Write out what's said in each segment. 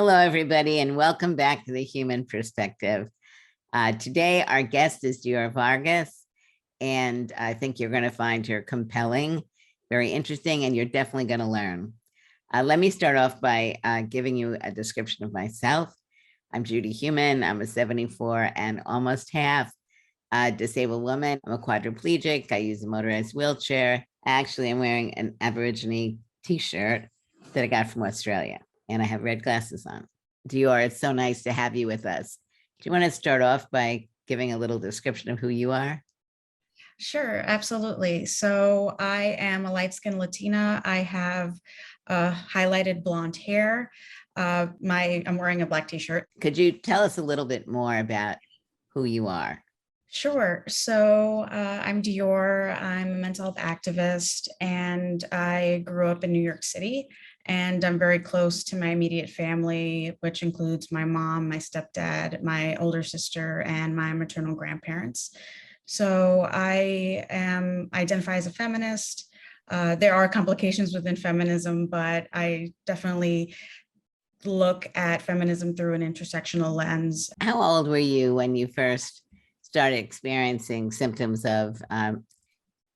Hello, everybody, and welcome back to The Human Perspective. Today, our guest is Dior Vargas, and I think you're going to find her compelling, very interesting, and you're definitely going to learn. Let me start off by giving you a description of myself. I'm Judy Human. I'm a 74 and almost half disabled woman. I'm a quadriplegic. I use a motorized wheelchair. Actually, I'm wearing an Aborigine t-shirt that I got from Australia, and I have red glasses on. Dior, it's so nice to have you with us. Do you want to start off by giving a little description of who you are? Sure, absolutely. So I am a light-skinned Latina. I have highlighted blonde hair. I'm wearing a black t-shirt. Could you tell us a little bit more about who you are? Sure. So I'm Dior. I'm a mental health activist, and I grew up in New York City. And I'm very close to my immediate family, which includes my mom, my stepdad, my older sister, and my maternal grandparents. So I identify as a feminist. There are complications within feminism, but I definitely look at feminism through an intersectional lens. How old were you when you first started experiencing symptoms of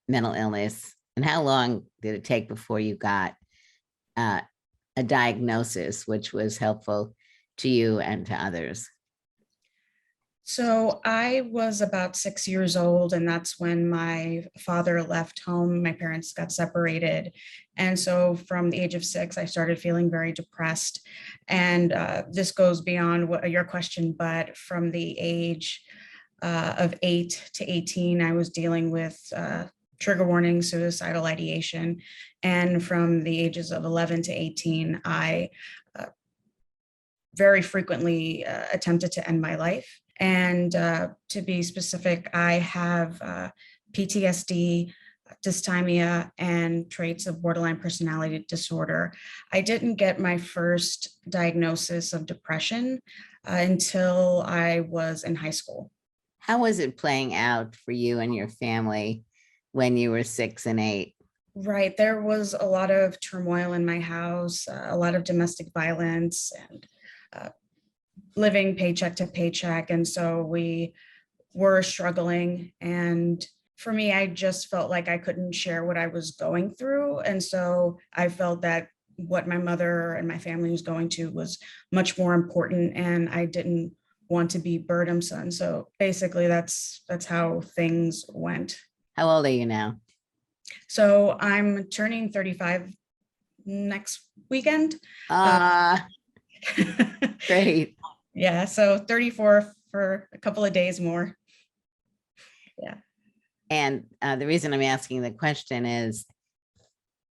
mental illness? And how long did it take before you got a diagnosis, which was helpful to you and to others? So I was about 6 years old, and that's when my father left home. My parents got separated. And so from the age of 6, I started feeling very depressed. And this goes beyond your question, but from the age of 8 to 18, I was dealing with trigger warning, suicidal ideation. And from the ages of 11 to 18, I very frequently attempted to end my life. And to be specific, I have PTSD, dysthymia, and traits of borderline personality disorder. I didn't get my first diagnosis of depression until I was in high school. How was it playing out for you and your family when you were 6 and 8? Right. There was a lot of turmoil in my house, a lot of domestic violence, and living paycheck to paycheck. And so we were struggling. And for me, I just felt like I couldn't share what I was going through. And so I felt that what my mother and my family was going to was much more important. And I didn't want to be burdensome. So basically that's how things went. How old are you now? So I'm turning 35 next weekend. Great. Yeah, so 34 for a couple of days more. Yeah. And the reason I'm asking the question is,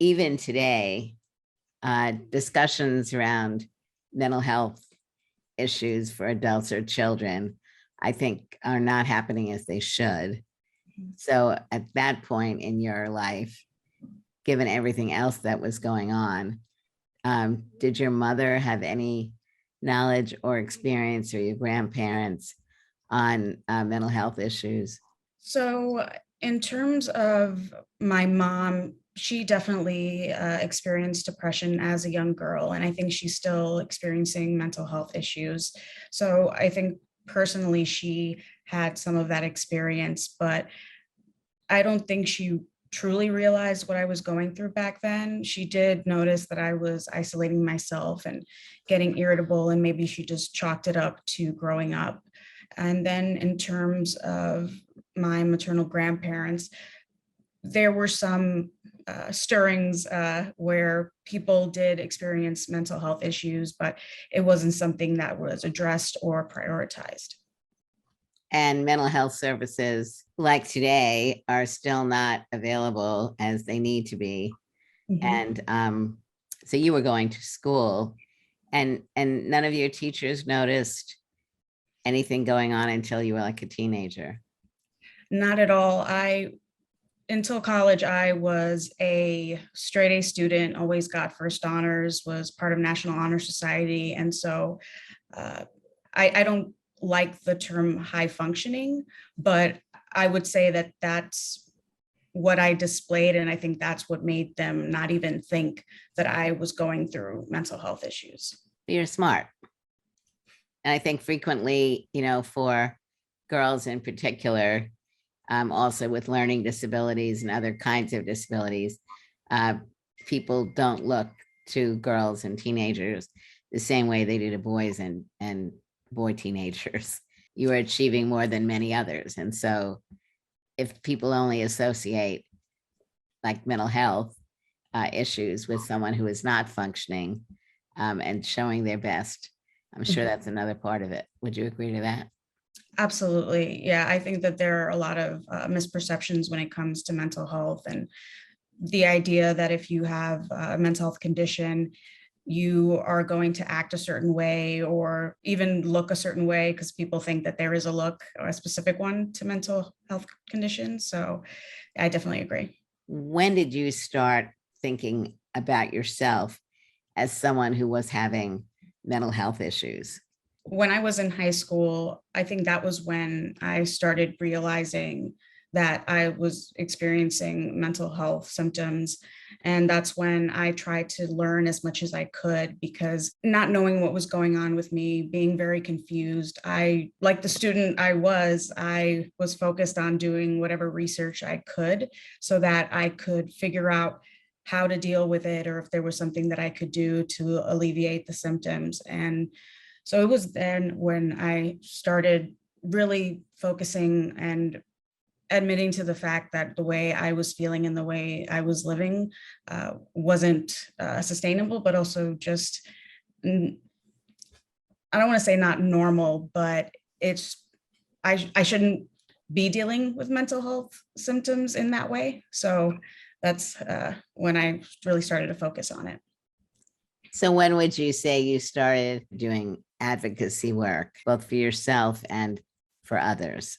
even today, discussions around mental health issues for adults or children, I think, are not happening as they should. So at that point in your life, given everything else that was going on, did your mother have any knowledge or experience, or your grandparents, on mental health issues? So in terms of my mom, she definitely experienced depression as a young girl, and I think she's still experiencing mental health issues. So I think personally she had some of that experience, but I don't think she truly realized what I was going through back then. She did notice that I was isolating myself and getting irritable, and maybe she just chalked it up to growing up. And then in terms of my maternal grandparents, there were some stirrings where people did experience mental health issues, but it wasn't something that was addressed or prioritized. And mental health services like today are still not available as they need to be. Mhm. And so you were going to school, and none of your teachers noticed anything going on until you were like a teenager? Not at all. Until college, I was a straight A student, always got first honors, was part of National Honor Society. And so uh, I don't like the term high functioning, but I would say that that's what I displayed. And I think that's what made them not even think that I was going through mental health issues. but you're smart. And I think frequently, for girls in particular, also with learning disabilities and other kinds of disabilities, people don't look to girls and teenagers the same way they do to boys and boy teenagers. You are achieving more than many others. And so if people only associate like mental health issues with someone who is not functioning and showing their best, I'm sure that's another part of it. Would you agree to that? Absolutely. Yeah, I think that there are a lot of misperceptions when it comes to mental health, and the idea that if you have a mental health condition, you are going to act a certain way or even look a certain way, because people think that there is a look or a specific one to mental health conditions. So I definitely agree. When did you start thinking about yourself as someone who was having mental health issues? When I was in high school, I think that was when I started realizing that I was experiencing mental health symptoms. And that's when I tried to learn as much as I could, because not knowing what was going on with me, being very confused, like the student I was focused on doing whatever research I could so that I could figure out how to deal with it, or if there was something that I could do to alleviate the symptoms. And so it was then when I started really focusing and admitting to the fact that the way I was feeling and the way I was living wasn't sustainable, but also just, I don't want to say not normal, but I shouldn't be dealing with mental health symptoms in that way. So that's when I really started to focus on it. So when would you say you started doing advocacy work, both for yourself and for others?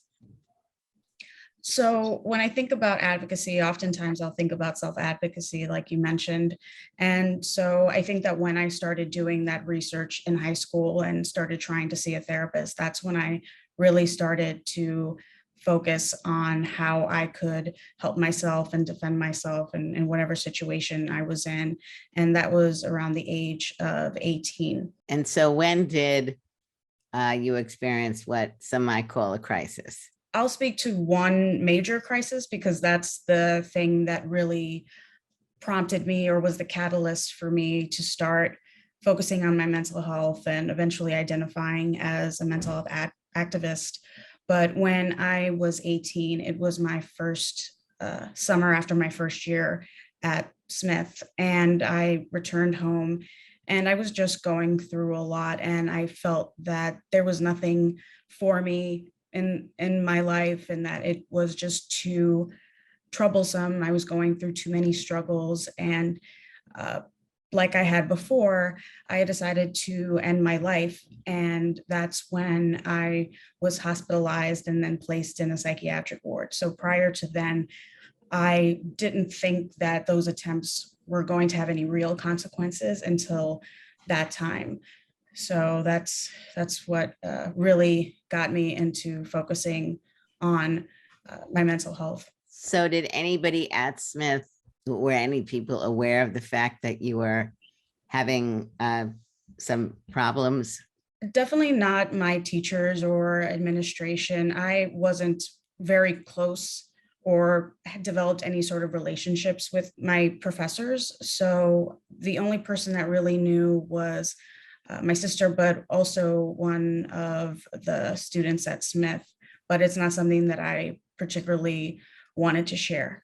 So when I think about advocacy, oftentimes I'll think about self-advocacy, like you mentioned. And so I think that when I started doing that research in high school and started trying to see a therapist, that's when I really started to focus on how I could help myself and defend myself in whatever situation I was in. And that was around the age of 18. And so when did you experience what some might call a crisis? I'll speak to one major crisis because that's the thing that really prompted me or was the catalyst for me to start focusing on my mental health and eventually identifying as a mental health activist. But when I was 18, it was my first summer after my first year at Smith, and I returned home and I was just going through a lot, and I felt that there was nothing for me in my life, and that it was just too troublesome. I was going through too many struggles, and like I had before, I decided to end my life. And that's when I was hospitalized and then placed in a psychiatric ward. So prior to then, I didn't think that those attempts were going to have any real consequences until that time. So that's what really got me into focusing on my mental health. So did anybody at Smith, were any people aware of the fact that you were having some problems? Definitely not my teachers or administration. I wasn't very close or had developed any sort of relationships with my professors. So the only person that really knew was my sister, but also one of the students at Smith. But it's not something that I particularly wanted to share.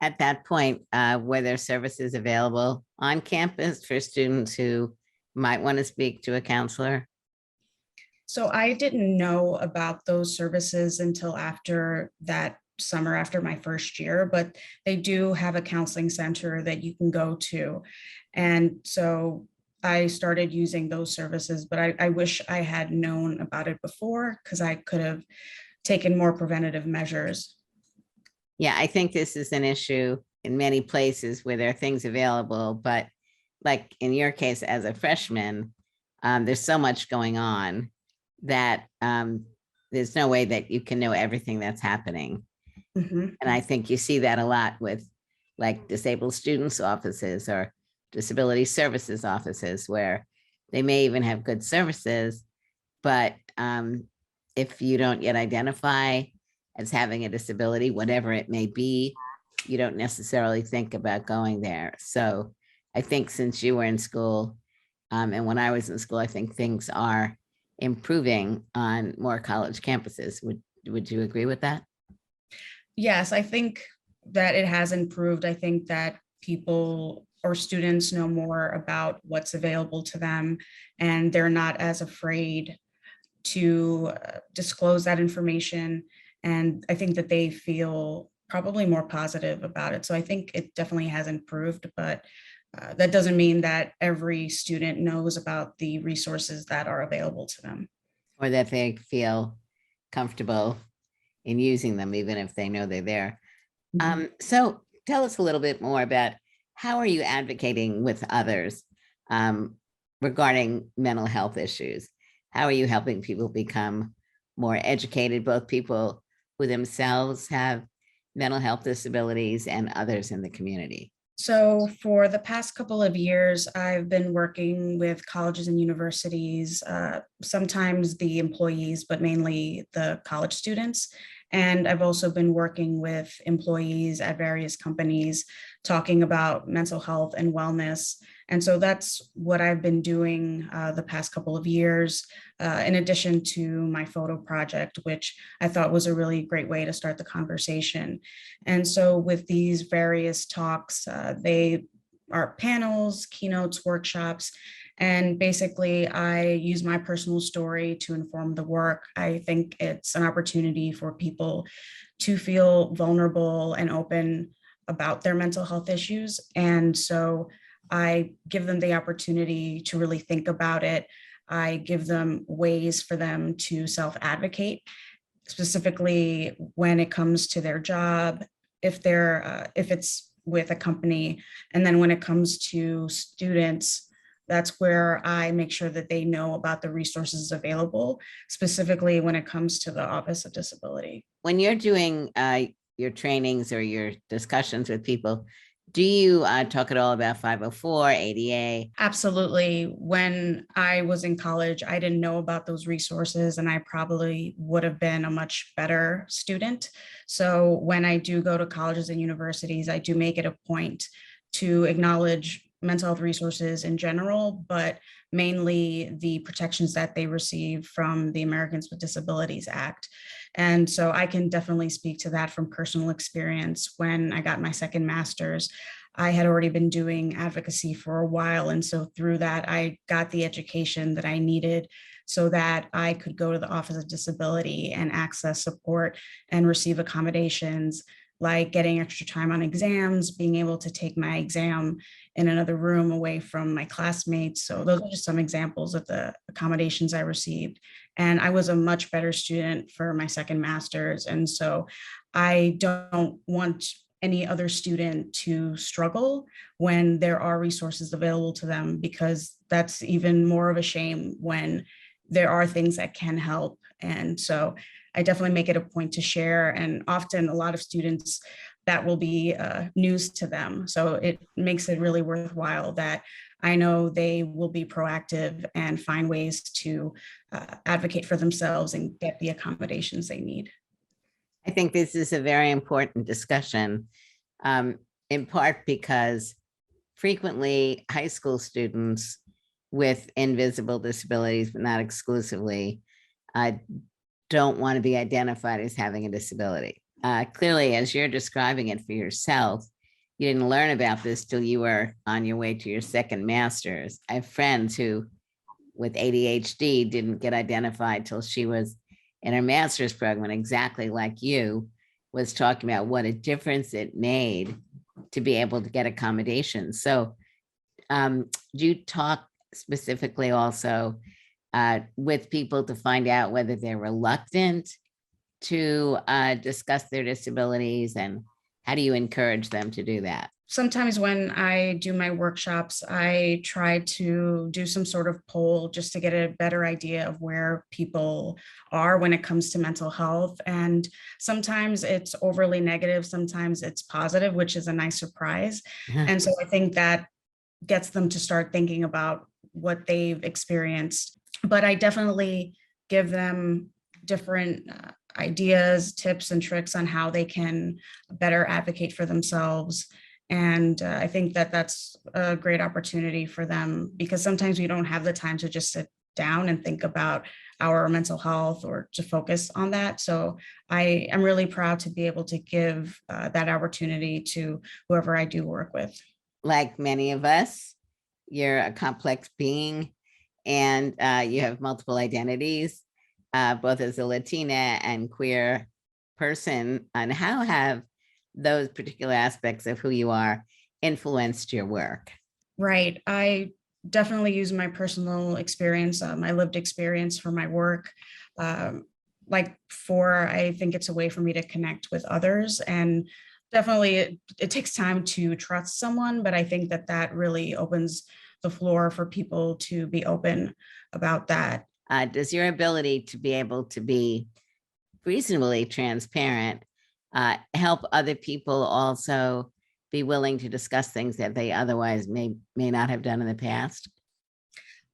At that point, were there services available on campus for students who might want to speak to a counselor? So I didn't know about those services until after that summer, after my first year, but they do have a counseling center that you can go to. And so I started using those services, but I wish I had known about it before, because I could have taken more preventative measures. Yeah, I think this is an issue in many places where there are things available, but like in your case as a freshman, there's so much going on that there's no way that you can know everything that's happening. Mhm. And I think you see that a lot with like disabled students offices or disability services offices, where They may even have good services, but if you don't yet identify as having a disability, whatever it may be, you don't necessarily think about going there. So I think since you were in school, and when I was in school, I think things are improving on more college campuses. Would you agree with that? Yes, I think that it has improved. I think that people or students know more about what's available to them, and they're not as afraid to disclose that information. And I think that they feel probably more positive about it. So I think it definitely has improved, but that doesn't mean that every student knows about the resources that are available to them. Or that they feel comfortable in using them, even if they know they're there. Mhm. So tell us a little bit more about how are you advocating with others regarding mental health issues? How are you helping people become more educated, both people who themselves have mental health disabilities and others in the community? So for the past couple of years, I've been working with colleges and universities, sometimes the employees, but mainly the college students. And I've also been working with employees at various companies talking about mental health and wellness. And so that's what I've been doing the past couple of years, in addition to my photo project, which I thought was a really great way to start the conversation. And so with these various talks, they are panels, keynotes, workshops, and basically I use my personal story to inform the work. I think it's an opportunity for people to feel vulnerable and open about their mental health issues. And so I give them the opportunity to really think about it. I give them ways for them to self-advocate, specifically when it comes to their job, if it's with a company, and then when it comes to students, that's where I make sure that they know about the resources available, specifically when it comes to the Office of Disability. When you're doing your trainings or your discussions with people, do you talk at all about 504, ADA? Absolutely. When I was in college, I didn't know about those resources, and I probably would have been a much better student. So when I do go to colleges and universities, I do make it a point to acknowledge mental health resources in general, but mainly the protections that they receive from the Americans with Disabilities Act. And so I can definitely speak to that from personal experience. When I got my second master's, I had already been doing advocacy for a while. And so through that, I got the education that I needed so that I could go to the Office of Disability and access support and receive accommodations, like getting extra time on exams, being able to take my exam in another room away from my classmates. So those are just some examples of the accommodations I received. And I was a much better student for my second master's. And so I don't want any other student to struggle when there are resources available to them, because that's even more of a shame when there are things that can help. And so I definitely make it a point to share. And often a lot of students, that will be news to them. So it makes it really worthwhile that I know they will be proactive and find ways to advocate for themselves and get the accommodations they need. I think this is a very important discussion, in part because frequently high school students with invisible disabilities, but not exclusively, uh, don't want to be identified as having a disability. Clearly, as you're describing it for yourself, you didn't learn about this till you were on your way to your second master's. I have friends who, with ADHD, didn't get identified till she was in her master's program, exactly like you, was talking about what a difference it made to be able to get accommodations. So do you talk specifically also with people to find out whether they're reluctant to discuss their disabilities, and how do you encourage them to do that? Sometimes when I do my workshops, I try to do some sort of poll just to get a better idea of where people are when it comes to mental health. And sometimes it's overly negative, sometimes it's positive, which is a nice surprise. And so I think that gets them to start thinking about what they've experienced. But I definitely give them different ideas, tips, and tricks on how they can better advocate for themselves. And I think that that's a great opportunity for them, because sometimes we don't have the time to just sit down and think about our mental health or to focus on that. So I am really proud to be able to give that opportunity to whoever I do work with. Like many of us, you're a complex being, and you have multiple identities, both as a Latina and queer person. And how have those particular aspects of who you are influenced your work? Right. I definitely use my personal experience, my lived experience for my work. Um, I think it's a way for me to connect with others. And definitely it takes time to trust someone, but I think that that really opens the floor for people to be open about that. Does your ability to be able to be reasonably transparent help other people also be willing to discuss things that they otherwise may not have done in the past?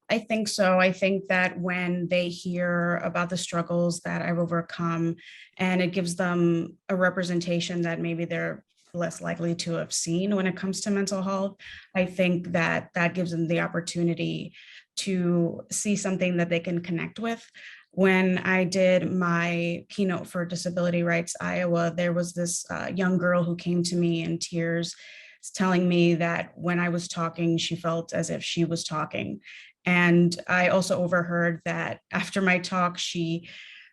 I think so. I think that when they hear about the struggles that I've overcome, and it gives them a representation that maybe they're less likely to have seen when it comes to mental health, I think that that gives them the opportunity to see something that they can connect with. When I did my keynote for Disability Rights Iowa, there was this young girl who came to me in tears, telling me that when I was talking, she felt as if she was talking. And I also overheard that after my talk, she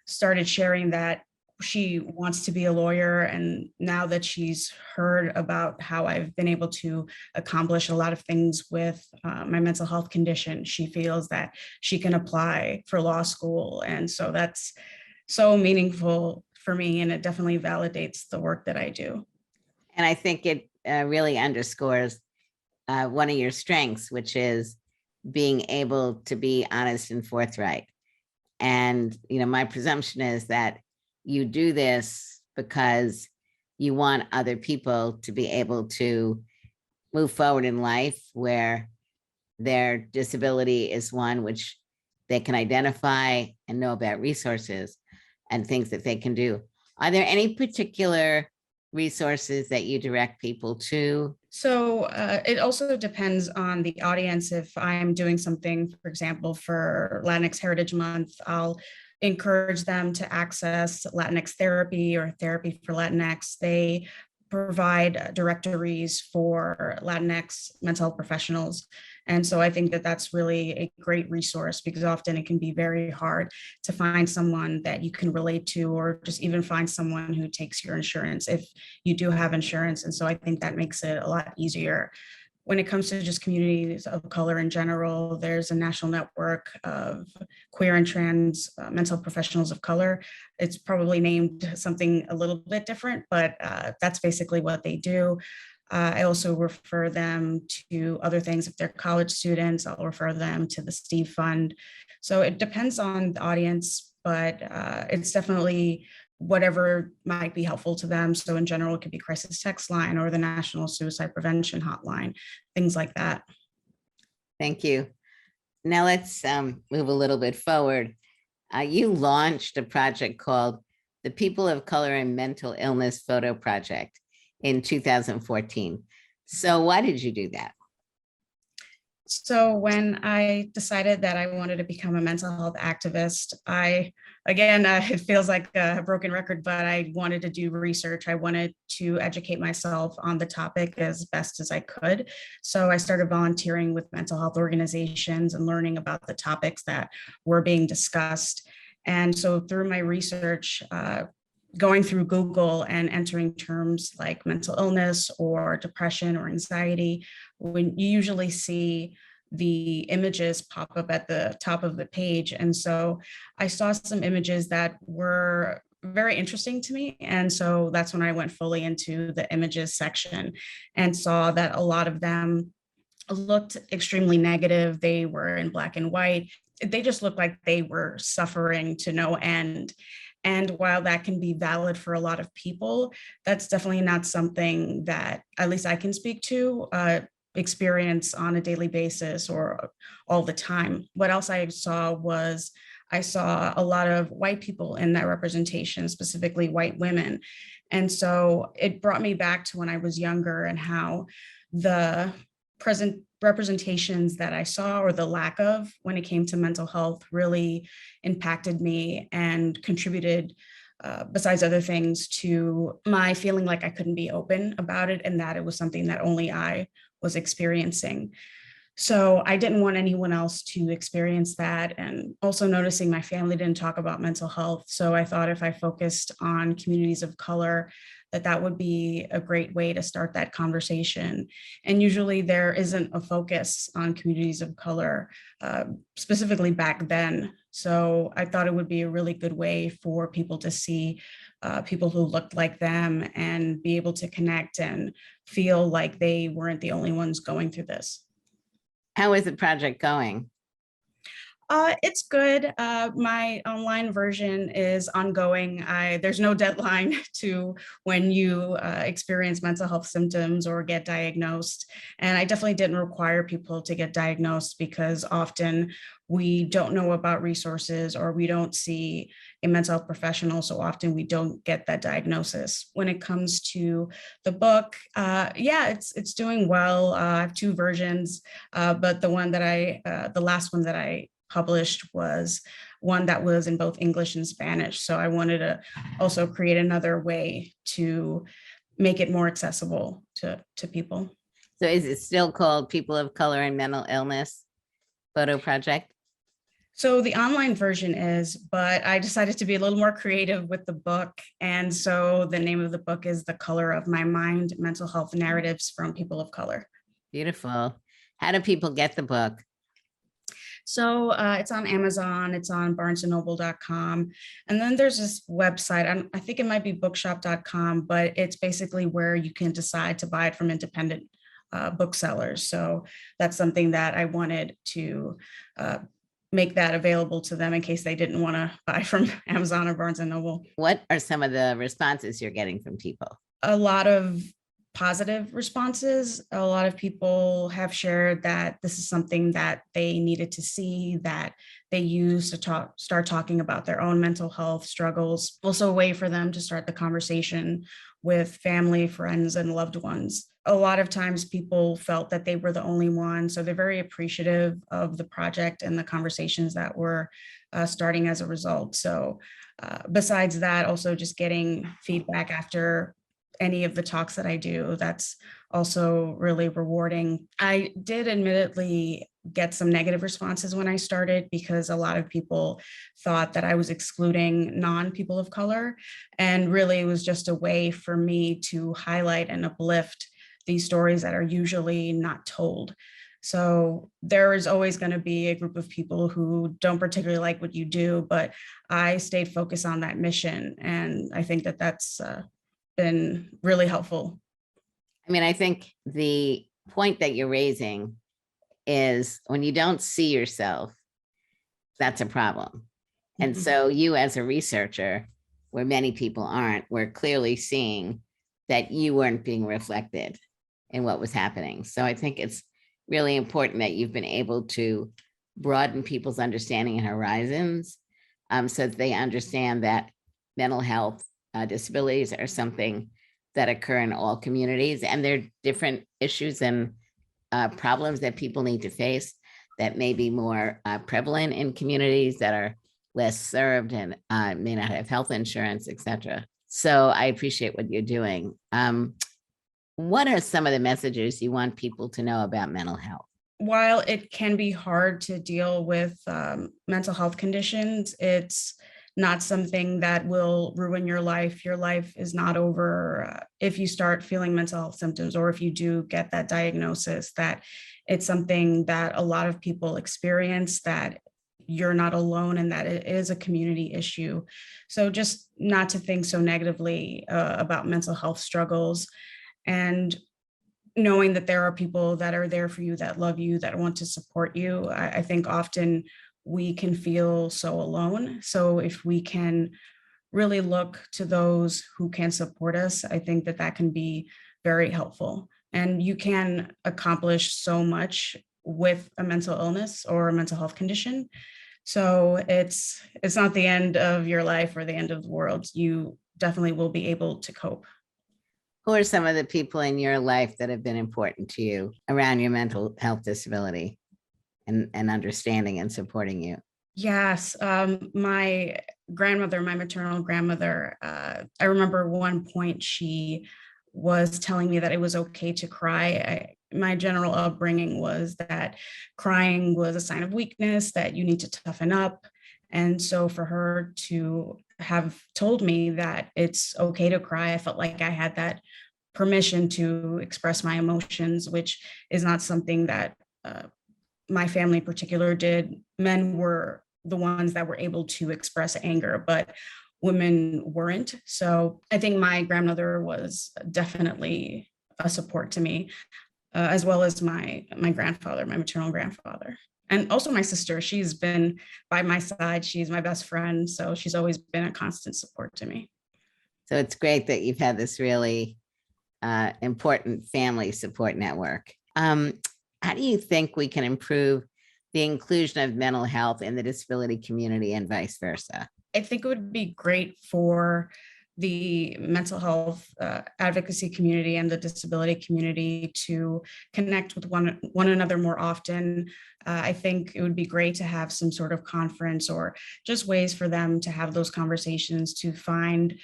started sharing that she wants to be a lawyer. And now that she's heard about how I've been able to accomplish a lot of things with my mental health condition, she feels that she can apply for law school. And so that's so meaningful for me. And it definitely validates the work that I do. And I think it really underscores one of your strengths, which is being able to be honest and forthright. And, my presumption is that you do this because you want other people to be able to move forward in life where their disability is one which they can identify and know about resources and things that they can do. Are there any particular resources that you direct people to? So it also depends on the audience. If I'm doing something, for example, for Latinx Heritage Month, I'll encourage them to access Latinx therapy or therapy for Latinx. They provide directories for Latinx mental health professionals. And so I think that that's really a great resource, because often it can be very hard to find someone that you can relate to, or just even find someone who takes your insurance if you do have insurance. And so I think that makes it a lot easier. When it comes to just communities of color in general, there's a national network of queer and trans mental professionals of color. It's probably named something a little bit different, but that's basically what they do. I also refer them to other things. If they're college students, I'll refer them to the Steve Fund. So it depends on the audience, but it's definitely whatever might be helpful to them. So in general, it could be crisis text line or the National Suicide Prevention Hotline, things like that. Thank you. Now let's move a little bit forward. You launched a project called the People of Color and Mental Illness Photo Project in 2014. So why did you do that? So when I decided that I wanted to become a mental health activist, it feels like a broken record, but I wanted to do research. I wanted to educate myself on the topic as best as I could. So I started volunteering with mental health organizations and learning about the topics that were being discussed. And so through my research, going through Google and entering terms like mental illness or depression or anxiety, when you usually see the images pop up at the top of the page. And so I saw some images that were very interesting to me. And so that's when I went fully into the images section and saw that a lot of them looked extremely negative. They were in black and white. They just looked like they were suffering to no end. And while that can be valid for a lot of people, that's definitely not something that at least I can speak to. experience on a daily basis or all the time. What else I saw was I saw a lot of white people in that representation, specifically white women. And so it brought me back to when I was younger and how the present representations that I saw, or the lack of, when it came to mental health, really impacted me and contributed, besides other things, to my feeling like I couldn't be open about it and that it was something that only I was experiencing. So I didn't want anyone else to experience that. And also noticing my family didn't talk about mental health. So I thought if I focused on communities of color, that would be a great way to start that conversation. And usually there isn't a focus on communities of color, specifically back then. So I thought it would be a really good way for people to see people who looked like them and be able to connect and feel like they weren't the only ones going through this. How is the project going? It's good. My online version is ongoing. There's no deadline to when you experience mental health symptoms or get diagnosed. And I definitely didn't require people to get diagnosed because often we don't know about resources or we don't see a mental health professional. So often we don't get that diagnosis. When it comes to the book, yeah, it's doing well. I have two versions, but the last one that I published was one that was in both English and Spanish. So I wanted to also create another way to make it more accessible to people. So is it still called People of Color and Mental Illness Photo Project? So the online version is, but I decided to be a little more creative with the book. And so the name of the book is The Color of My Mind, Mental Health Narratives from People of Color. Beautiful. How do people get the book? So it's on Amazon, it's on barnesandnoble.com. And then there's this website, I think it might be bookshop.com, but it's basically where you can decide to buy it from independent booksellers. So that's something that I wanted to make that available to them in case they didn't want to buy from Amazon or Barnes and Noble. What are some of the responses you're getting from people? A lot of positive responses. A lot of people have shared that this is something that they needed to see, that they use to start talking about their own mental health struggles. Also a way for them to start the conversation with family, friends, and loved ones. A lot of times people felt that they were the only one. So they're very appreciative of the project and the conversations that were starting as a result. So besides that, also just getting feedback after any of the talks that I do, that's also really rewarding. I did admittedly get some negative responses when I started because a lot of people thought that I was excluding non-people of color. And really it was just a way for me to highlight and uplift these stories that are usually not told. So there is always going to be a group of people who don't particularly like what you do, but I stayed focused on that mission. And I think that that's been really helpful. I mean, I think the point that you're raising is when you don't see yourself, that's a problem. And so you as a researcher, where many people aren't, were clearly seeing that you weren't being reflected in what was happening. So I think it's really important that you've been able to broaden people's understanding and horizons so that they understand that mental health disabilities are something that occur in all communities, and there are different issues and problems that people need to face that may be more prevalent in communities that are less served and may not have health insurance, et cetera. So I appreciate what you're doing. What are some of the messages you want people to know about mental health? While it can be hard to deal with mental health conditions, it's not something that will ruin your life. Your life is not over if you start feeling mental health symptoms or if you do get that diagnosis, that it's something that a lot of people experience, that you're not alone and that it is a community issue. So just not to think so negatively about mental health struggles, and knowing that there are people that are there for you, that love you, that want to support you. I think often we can feel so alone. So if we can really look to those who can support us, I think that can be very helpful. And you can accomplish so much with a mental illness or a mental health condition. So it's not the end of your life or the end of the world. You definitely will be able to cope. Who are some of the people in your life that have been important to you around your mental health disability and understanding and supporting you? Yes, my grandmother, my maternal grandmother, I remember one point she was telling me that it was okay to cry. My general upbringing was that crying was a sign of weakness, that you need to toughen up. And so for her to have told me that it's okay to cry, I felt like I had that permission to express my emotions, which is not something that my family in particular did. Men were the ones that were able to express anger, but women weren't. So I think my grandmother was definitely a support to me, as well as my grandfather, my maternal grandfather. And also my sister, she's been by my side. She's my best friend. So she's always been a constant support to me. So it's great that you've had this really important family support network. How do you think we can improve the inclusion of mental health in the disability community and vice versa? I think it would be great for the mental health advocacy community and the disability community to connect with one another more often. I think it would be great to have some sort of conference or just ways for them to have those conversations to find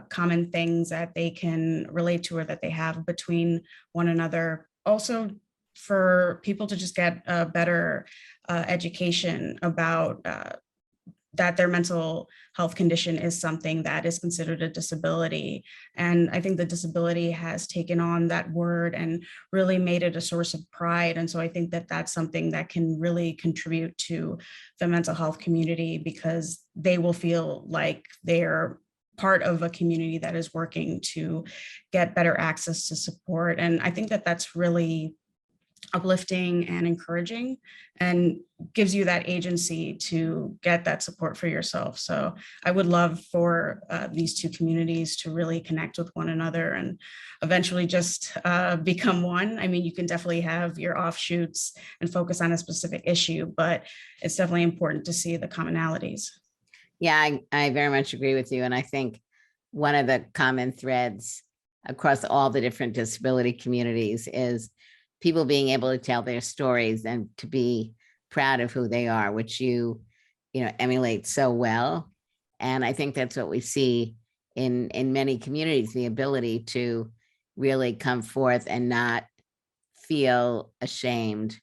common things that they can relate to or that they have between one another. Also, for people to just get a better education about that their mental health condition is something that is considered a disability. And I think the disability has taken on that word and really made it a source of pride. And so I think that that's something that can really contribute to the mental health community, because they will feel like they're part of a community that is working to get better access to support. And I think that that's really uplifting and encouraging, and gives you that agency to get that support for yourself. So I would love for these two communities to really connect with one another and eventually just become one. I mean, you can definitely have your offshoots and focus on a specific issue, but it's definitely important to see the commonalities. Yeah, I very much agree with you. And I think one of the common threads across all the different disability communities is people being able to tell their stories and to be proud of who they are, which you know, emulate so well. And I think that's what we see in many communities, the ability to really come forth and not feel ashamed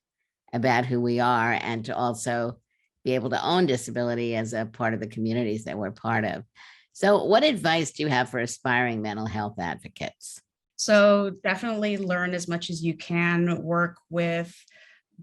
about who we are, and to also be able to own disability as a part of the communities that we're part of. So what advice do you have for aspiring mental health advocates? So definitely learn as much as you can, work with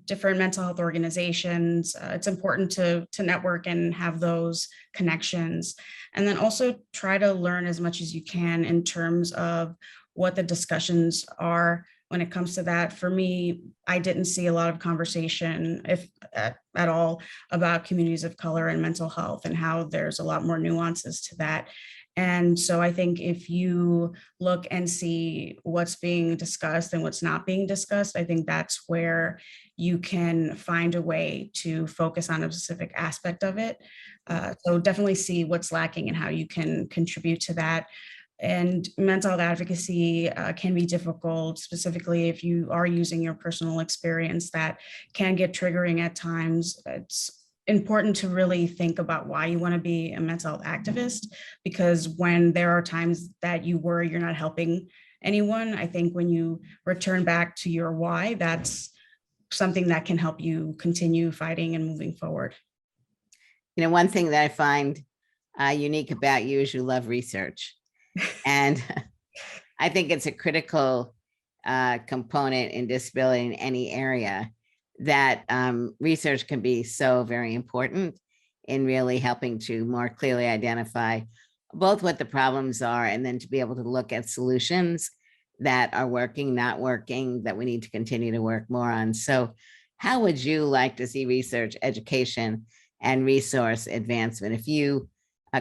different mental health organizations. It's important to network and have those connections. And then also try to learn as much as you can in terms of what the discussions are when it comes to that. For me, I didn't see a lot of conversation, if at all, about communities of color and mental health, and how there's a lot more nuances to that. And so I think if you look and see what's being discussed and what's not being discussed, I think that's where you can find a way to focus on a specific aspect of it. So definitely see what's lacking and how you can contribute to that. And mental health advocacy can be difficult, specifically if you are using your personal experience. That can get triggering at times. It's important to really think about why you want to be a mental health activist, because when there are times that you worry you're not helping anyone, I think when you return back to your why, that's something that can help you continue fighting and moving forward. You know, one thing that I find unique about you is you love research. And I think it's a critical component in disability in any area, that research can be so very important in really helping to more clearly identify both what the problems are, and then to be able to look at solutions that are working, not working, that we need to continue to work more on. So how would you like to see research, education, and resource advancement? If you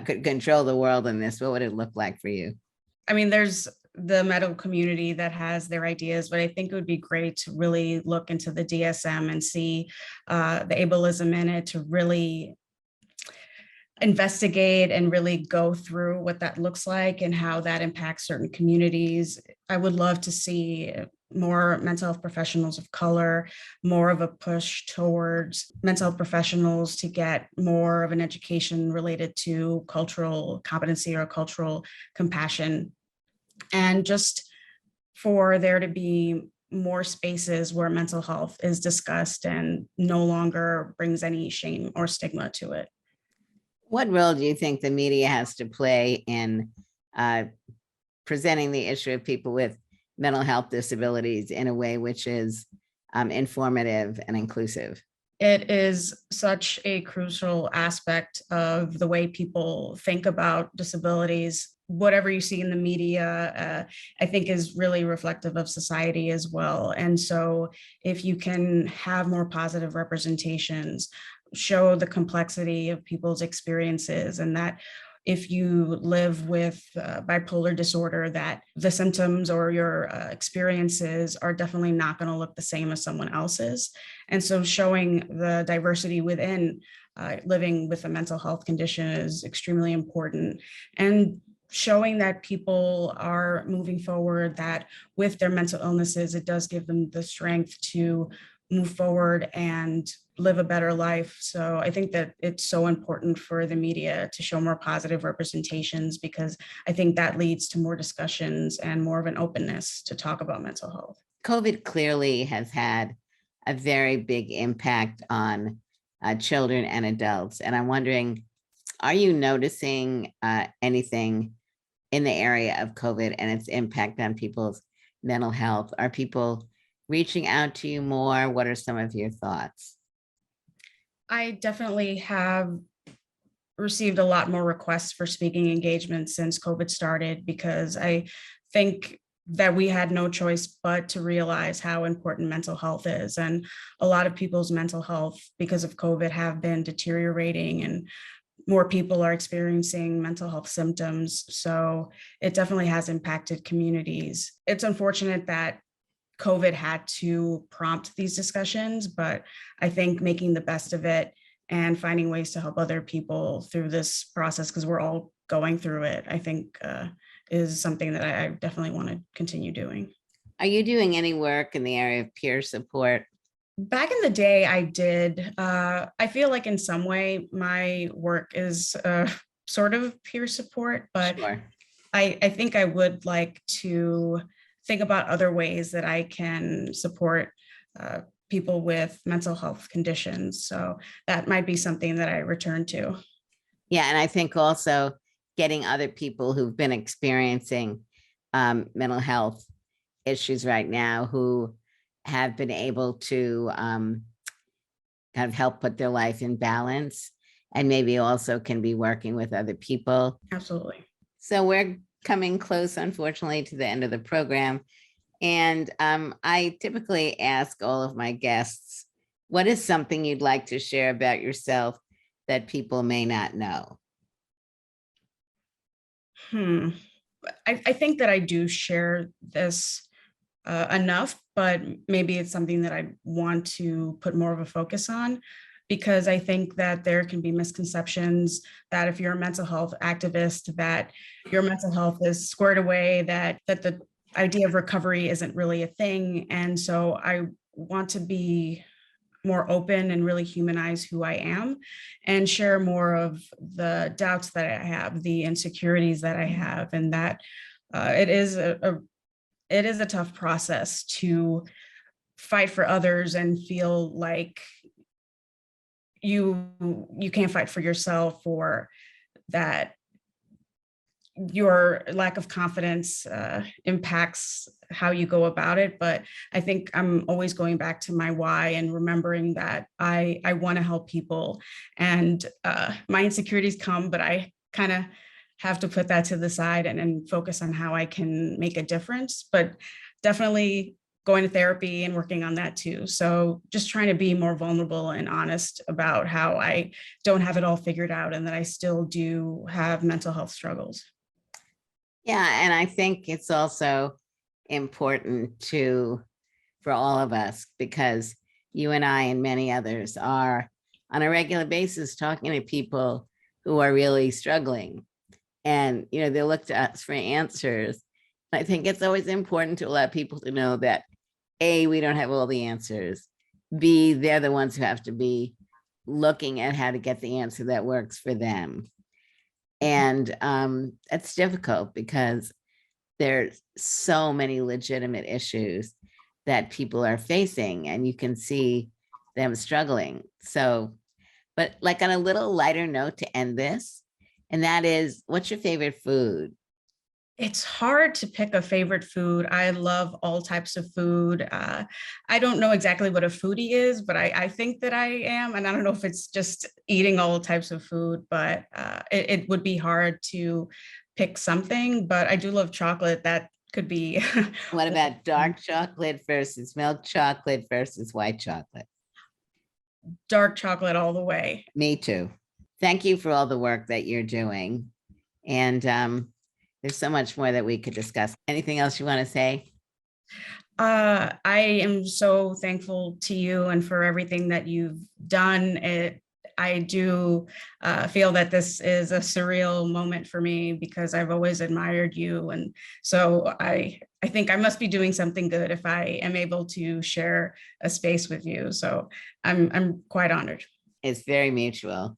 could control the world in this, what would it look like for you? I mean, there's the medical community that has their ideas, but I think it would be great to really look into the DSM and see the ableism in it, to really investigate and really go through what that looks like and how that impacts certain communities. I would love to see more mental health professionals of color, more of a push towards mental health professionals to get more of an education related to cultural competency or cultural compassion, and just for there to be more spaces where mental health is discussed and no longer brings any shame or stigma to it. What role do you think the media has to play in presenting the issue of people with mental health disabilities in a way which is informative and inclusive? It is such a crucial aspect of the way people think about disabilities. Whatever you see in the media, I think is really reflective of society as well. And so if you can have more positive representations, show the complexity of people's experiences, and that if you live with bipolar disorder, that the symptoms or your experiences are definitely not going to look the same as someone else's. And so showing the diversity within living with a mental health condition is extremely important. And showing that people are moving forward, that with their mental illnesses, it does give them the strength to move forward and live a better life. So I think that it's so important for the media to show more positive representations, because I think that leads to more discussions and more of an openness to talk about mental health. COVID clearly has had a very big impact on children and adults. And I'm wondering, are you noticing anything in the area of COVID and its impact on people's mental health? Are people reaching out to you more? What are some of your thoughts? I definitely have received a lot more requests for speaking engagements since COVID started, because I think that we had no choice but to realize how important mental health is. And a lot of people's mental health because of COVID have been deteriorating, and more people are experiencing mental health symptoms. So it definitely has impacted communities. It's unfortunate that COVID had to prompt these discussions, but I think making the best of it and finding ways to help other people through this process, because we're all going through it, I think is something that I definitely want to continue doing. Are you doing any work in the area of peer support? Back in the day, I did. I feel like in some way my work is sort of peer support, but Sure. I think I would like to think about other ways that I can support people with mental health conditions. So that might be something that I return to. Yeah, and I think also getting other people who've been experiencing mental health issues right now, who have been able to kind of help put their life in balance, and maybe also can be working with other people. Absolutely. So we're coming close, unfortunately, to the end of the program. And I typically ask all of my guests, what is something you'd like to share about yourself that people may not know? I think that I do share this enough, but maybe it's something that I want to put more of a focus on, because I think that there can be misconceptions that if you're a mental health activist, that your mental health is squared away, that the idea of recovery isn't really a thing. And so I want to be more open and really humanize who I am, and share more of the doubts that I have, the insecurities that I have, and that it is a tough process to fight for others and feel like you can't fight for yourself, or that your lack of confidence impacts how you go about it. But I think I'm always going back to my why and remembering that I want to help people, and my insecurities come, but I kind of have to put that to the side and focus on how I can make a difference. But definitely going to therapy and working on that too. So just trying to be more vulnerable and honest about how I don't have it all figured out, and that I still do have mental health struggles. Yeah, and I think it's also important for all of us, because you and I and many others are on a regular basis talking to people who are really struggling. And, they look to us for answers. I think it's always important to allow people to know that A, we don't have all the answers. B, they're the ones who have to be looking at how to get the answer that works for them. And it's difficult because there's so many legitimate issues that people are facing, and you can see them struggling. So, but like on a little lighter note to end this, and that is, what's your favorite food? It's hard to pick a favorite food. I love all types of food. I don't know exactly what a foodie is, but I think that I am. And I don't know if it's just eating all types of food, but it would be hard to pick something. But I do love chocolate. That could be What about dark chocolate versus milk chocolate versus white chocolate? dark chocolate all the way. Me too. Thank you for all the work that you're doing. And there's so much more that we could discuss. Anything else you want to say? I am so thankful to you and for everything that you've done. I do feel that this is a surreal moment for me because I've always admired you, and so I think I must be doing something good if I am able to share a space with you. So I'm quite honored. It's very mutual.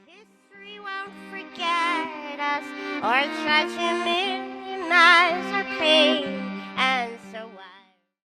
History won't forget us or try to minimize our pain. And